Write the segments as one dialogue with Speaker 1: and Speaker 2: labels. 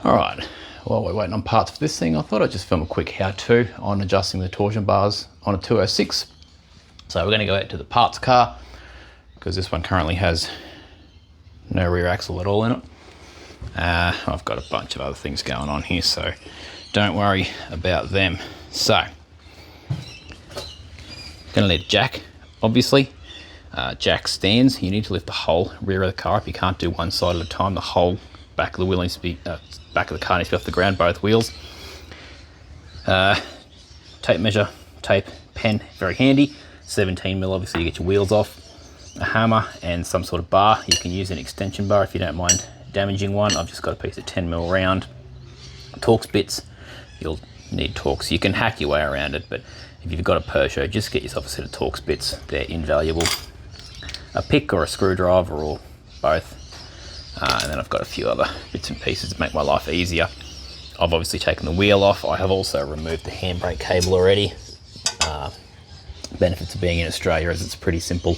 Speaker 1: All right, while we're waiting on parts for this thing, I thought I'd just film a quick how-to on adjusting the torsion bars on a 206. So we're going to go out to the parts car, because this one currently has no rear axle at all in it. I've got a bunch of other things going on here, so don't worry about them. So, going to need a jack, obviously. Jack stands. You need to lift the whole rear of the car up. You can't do one side at a time. The whole back of the wheel needs to be, back of the car needs to be off the ground, both wheels. Tape measure, tape, pen, very handy. 17mm, obviously, you get your wheels off. A hammer and some sort of bar. You can use an extension bar if you don't mind damaging one. I've just got a piece of 10mm round. Torx bits. You'll need Torx. You can hack your way around it, but if you've got a Peugeot, just get yourself a set of Torx bits. They're invaluable. A pick or a screwdriver or both. And then I've got a few other bits and pieces to make my life easier. I've obviously taken the wheel off. I have also removed the handbrake cable already. Benefits of being in Australia is it's pretty simple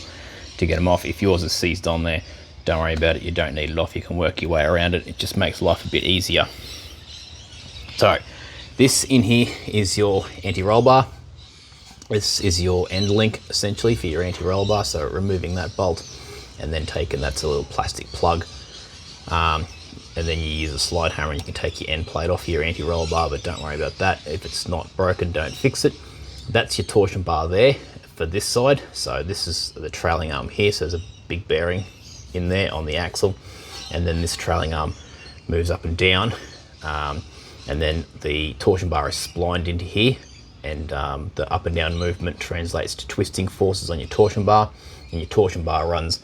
Speaker 1: to get them off. If yours is seized on there, don't worry about it. You don't need it off. You can work your way around it. It just makes life a bit easier. So this in here is your anti-roll bar. This is your end link essentially for your anti-roll bar. So removing that bolt and then taking, that's a little plastic plug. And then you use a slide hammer and you can take your end plate off your anti-roll bar, but don't worry about that. If it's not broken, don't fix it. That's your torsion bar there for this side. So this is the trailing arm here. So there's a big bearing in there on the axle. And then this trailing arm moves up and down. And then the torsion bar is splined into here. And the up and down movement translates to twisting forces on your torsion bar. And your torsion bar runs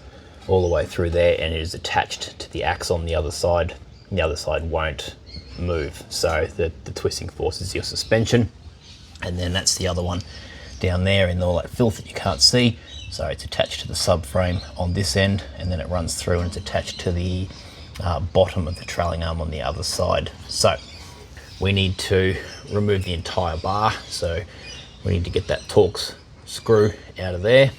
Speaker 1: all the way through there and it is attached to the axle on the other side. The other side won't move. So the twisting force is your suspension. And then that's the other one down there in all that filth that you can't see. So it's attached to the subframe on this end, and then it runs through and it's attached to the bottom of the trailing arm on the other side. So we need to remove the entire bar. So we need to get that Torx screw out of there,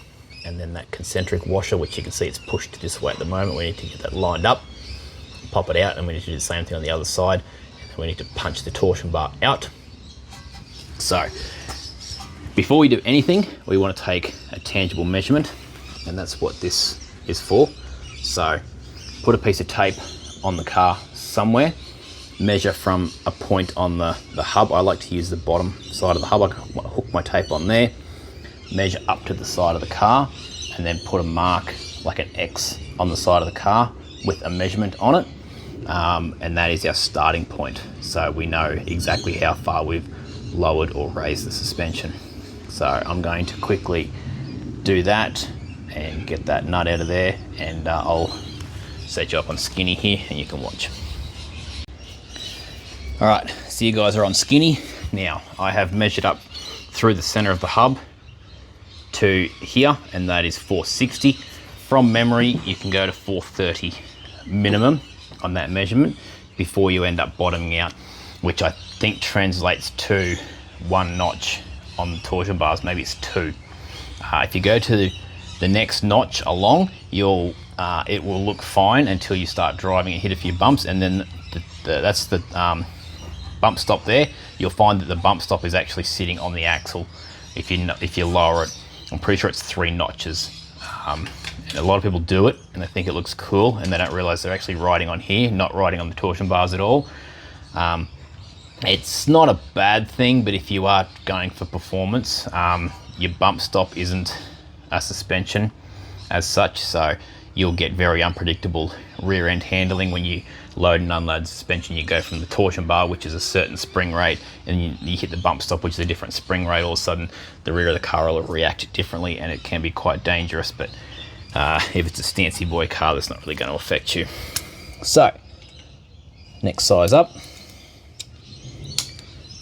Speaker 1: and then that concentric washer, which you can see it's pushed this way at the moment. We need to get that lined up, pop it out, and we need to do the same thing on the other side. And we need to punch the torsion bar out. So before we do anything, we want to take a tangible measurement, and that's what this is for. So put a piece of tape on the car somewhere, measure from a point on the hub. I like to use the bottom side of the hub. I can hook my tape on there, measure up to the side of the car, and then put a mark like an X on the side of the car with a measurement on it. And that is our starting point. So we know exactly how far we've lowered or raised the suspension. So I'm going to quickly do that and get that nut out of there, and I'll set you up on skinny here and you can watch. All right, so you guys are on skinny. Now I have measured up through the center of the hub to here, and that is 460. From memory, you can go to 430 minimum on that measurement before you end up bottoming out, which I think translates to 1 notch on the torsion bars. Maybe it's 2. If you go to the next notch along, it will look fine until you start driving and hit a few bumps, and then that's the bump stop there. You'll find that the bump stop is actually sitting on the axle. If you lower it, I'm pretty sure it's 3 notches. And a lot of people do it and they think it looks cool, and they don't realize they're actually riding on here, not riding on the torsion bars at all. It's not a bad thing, but if you are going for performance, your bump stop isn't a suspension as such, so you'll get very unpredictable rear end handling when you load and unload suspension. You go from the torsion bar, which is a certain spring rate, and you hit the bump stop, which is a different spring rate. All of a sudden the rear of the car will react differently, and it can be quite dangerous. But if it's a Stancy boy car, that's not really going to affect you. So next size up,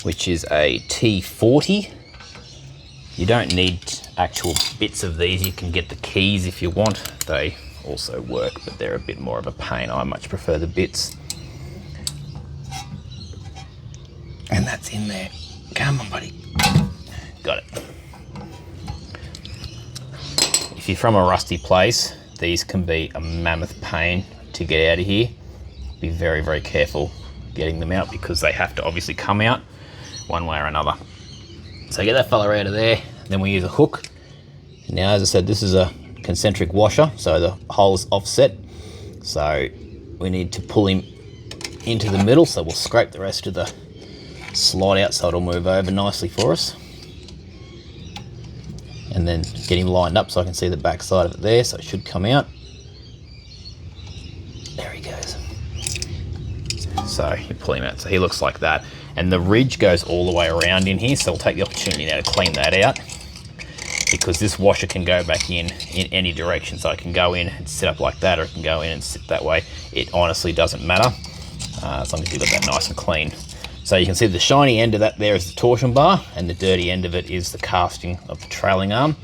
Speaker 1: which is a T40. You don't need actual bits of these. You can get the keys if you want. They also work, but they're a bit more of a pain. I much prefer the bits. And that's in there. Come on, buddy. Got it. If you're from a rusty place, these can be a mammoth pain to get out of here. Be very, very careful getting them out because they have to obviously come out one way or another. So get that fella out of there, then we use a hook. Now, as I said, this is a concentric washer, so the hole's offset. So we need to pull him into the middle, so we'll scrape the rest of the slide out so it'll move over nicely for us. And then get him lined up so I can see the back side of it there, so it should come out. There he goes. So you pull him out, so he looks like that. And the ridge goes all the way around in here, so we'll take the opportunity now to clean that out, because this washer can go back in any direction. So I can go in and sit up like that, or it can go in and sit that way. It honestly doesn't matter, as long as you've got that nice and clean. So you can see the shiny end of that there is the torsion bar, and the dirty end of it is the casting of the trailing arm.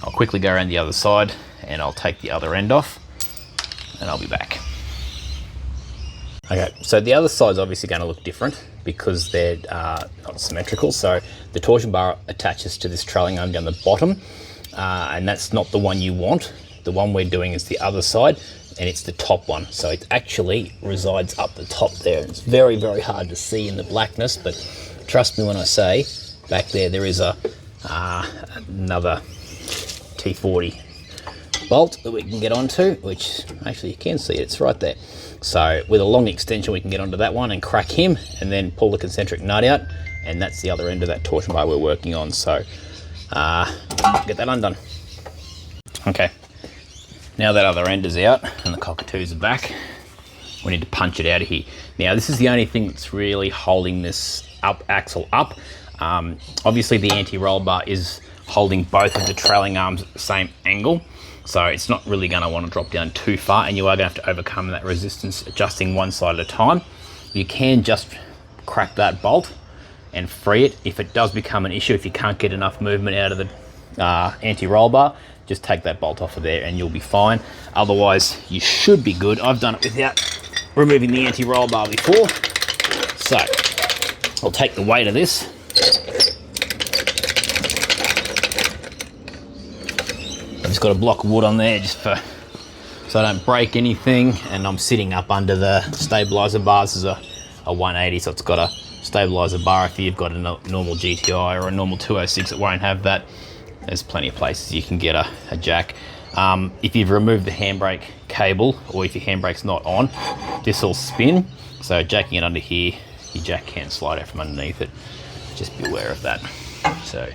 Speaker 1: I'll quickly go around the other side and I'll take the other end off, and I'll be back. Okay, so the other side's obviously going to look different because they're not symmetrical. So the torsion bar attaches to this trailing arm down the bottom, and that's not the one you want. The one we're doing is the other side, and it's the top one. So it actually resides up the top there. It's very, very hard to see in the blackness, but trust me when I say back there is another T40 bolt that we can get onto, which actually you can see it, it's right there. So with a long extension we can get onto that one and crack him, and then pull the concentric nut out, and that's the other end of that torsion bar we're working on. So get that undone. Okay, now that other end is out and the cockatoos are back, we need to punch it out of here. Now this is the only thing that's really holding this axle up. Obviously the anti-roll bar is holding both of the trailing arms at the same angle, so it's not really going to want to drop down too far, and you are going to have to overcome that resistance adjusting one side at a time. You can just crack that bolt and free it. If it does become an issue, if you can't get enough movement out of the anti-roll bar, just take that bolt off of there and you'll be fine. Otherwise you should be good. I've done it without removing the anti-roll bar before. So I'll take the weight of this. I've just got a block of wood on there just so I don't break anything, and I'm sitting up under the stabilizer bar. This is a 180, so it's got a stabilizer bar. If you've got a normal GTI or a normal 206, it won't have that. There's plenty of places you can get a jack. If you've removed the handbrake cable, or if your handbrake's not on, this will spin. So jacking it under here, your jack can slide out from underneath it. Just be aware of that. So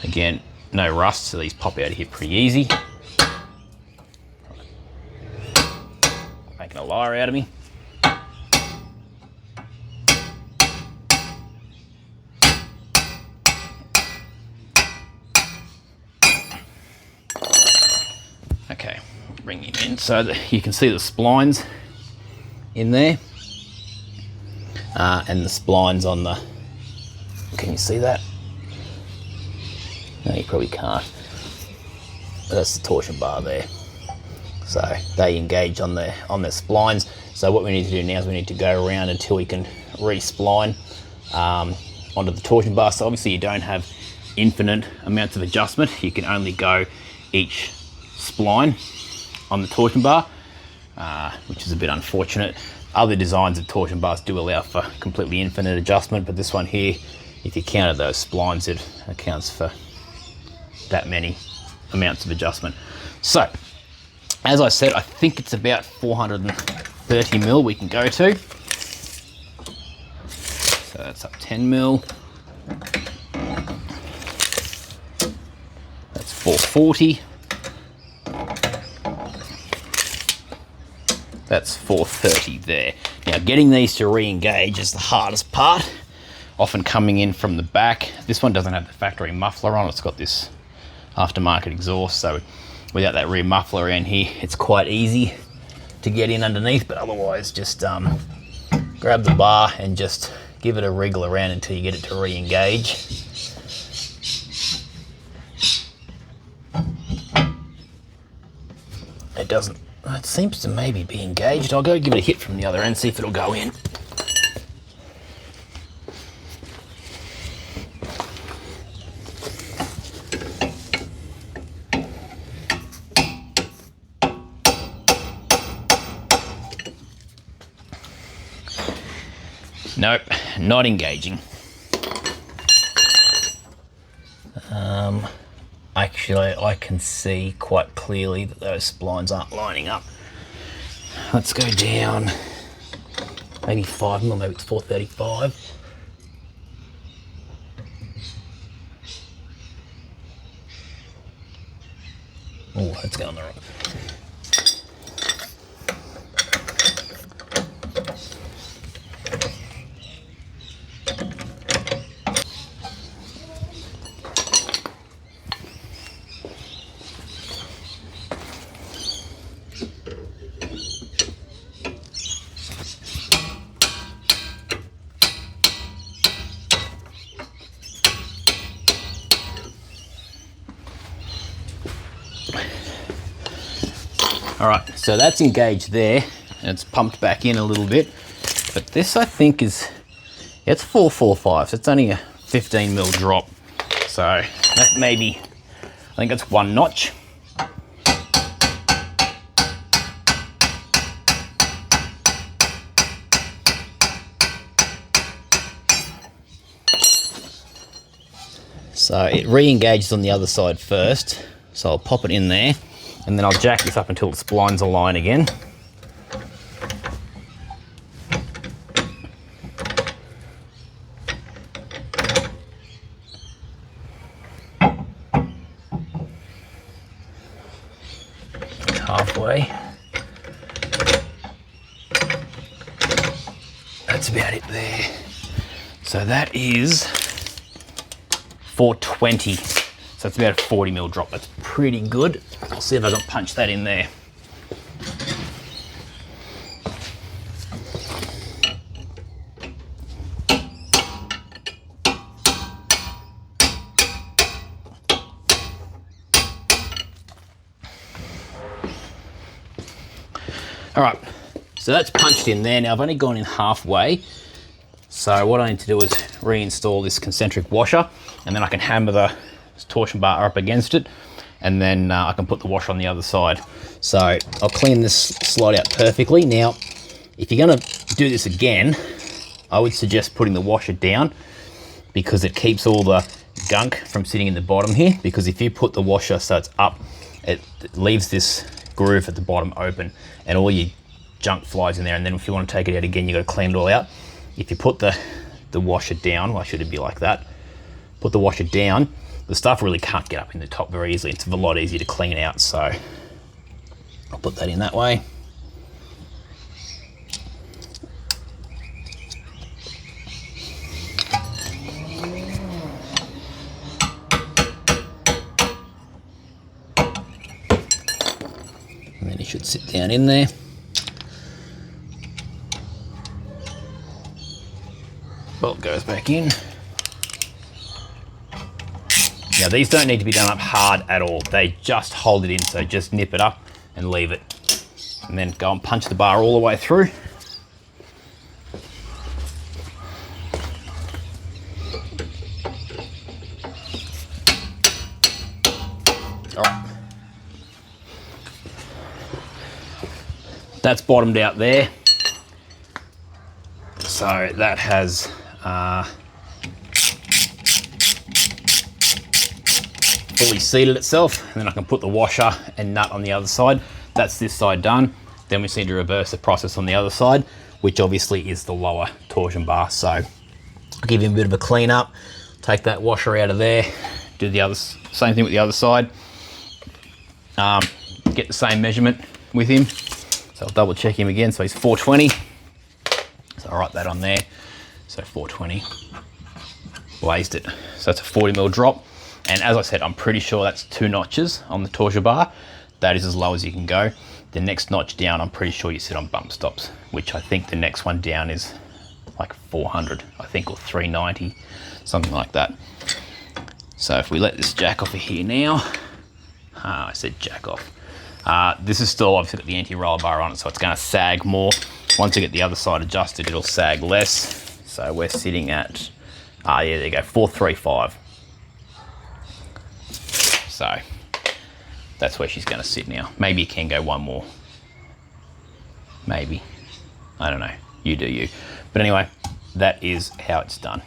Speaker 1: again, no rust, so these pop out of here pretty easy. Making a liar out of me. Okay, bring him in so that you can see the splines in there, and the splines on the, can you see that? No, you probably can't. But that's the torsion bar there. So they engage on their splines. So what we need to do now is we need to go around until we can re-spline onto the torsion bar. So obviously you don't have infinite amounts of adjustment. You can only go each spline on the torsion bar, which is a bit unfortunate. Other designs of torsion bars do allow for completely infinite adjustment, but this one here, if you counted those splines, it accounts for that many amounts of adjustment. So as I said, I think it's about 430 mil we can go to. So that's up 10 mil. That's 440. That's 430 there. Now getting these to re-engage is the hardest part, often coming in from the back. This one doesn't have the factory muffler on, it's got this aftermarket exhaust, so without that rear muffler around here, it's quite easy to get in underneath, but otherwise just grab the bar and just give it a wriggle around until you get it to re-engage. It seems to maybe be engaged. I'll go give it a hit from the other end, see if it'll go in. Nope, not engaging. Actually, I can see quite clearly that those splines aren't lining up. Let's go down 85 mil, maybe it's 435. Oh, let's go on the right. All right, so that's engaged there, and it's pumped back in a little bit. But this, I think, it's 445, so it's only a 15 mil drop. So that maybe, I think that's one notch. So it re-engages on the other side first. So I'll pop it in there, and then I'll jack this up until the splines align again. Halfway. That's about it there. So that is 420. So it's about a 40 mil drop. That's pretty good. I'll see if I can punch that in there. All right, so that's punched in there. Now I've only gone in halfway. So what I need to do is reinstall this concentric washer, and then I can hammer the torsion bar up against it, and then I can put the washer on the other side. So I'll clean this slide out perfectly. Now, if you're gonna do this again, I would suggest putting the washer down, because it keeps all the gunk from sitting in the bottom here. Because if you put the washer so it's up, it leaves this groove at the bottom open, and all your junk flies in there. And then if you want to take it out again, you got to clean it all out. If you put the washer down, why should it be like that? Put the washer down, the stuff really can't get up in the top very easily. It's a lot easier to clean out. So I'll put that in that way. And then it should sit down in there. Bolt goes back in. Now these don't need to be done up hard at all. They just hold it in, so just nip it up and leave it. And then go and punch the bar all the way through. All right. That's bottomed out there. So that has fully seated itself, and then I can put the washer and nut on the other side. That's this side done. Then we just need to reverse the process on the other side, which obviously is the lower torsion bar. So I'll give him a bit of a clean up, take that washer out of there, do the other same thing with the other side. Get the same measurement with him. So I'll double check him again. So he's 420. So I'll write that on there. So 420, blazed it. So that's a 40 mil drop. And as I said, I'm pretty sure that's 2 notches on the torsion bar. That is as low as you can go. The next notch down, I'm pretty sure you sit on bump stops, which I think the next one down is like 400, I think, or 390, something like that. So if we let this jack off of here now, I said jack off. This is still obviously got the anti-roller bar on it, so it's gonna sag more. Once you get the other side adjusted, it'll sag less. So we're sitting at, yeah, there you go, 435. So that's where she's gonna sit now. Maybe you can go one more. Maybe, I don't know, you do you. But anyway, that is how it's done.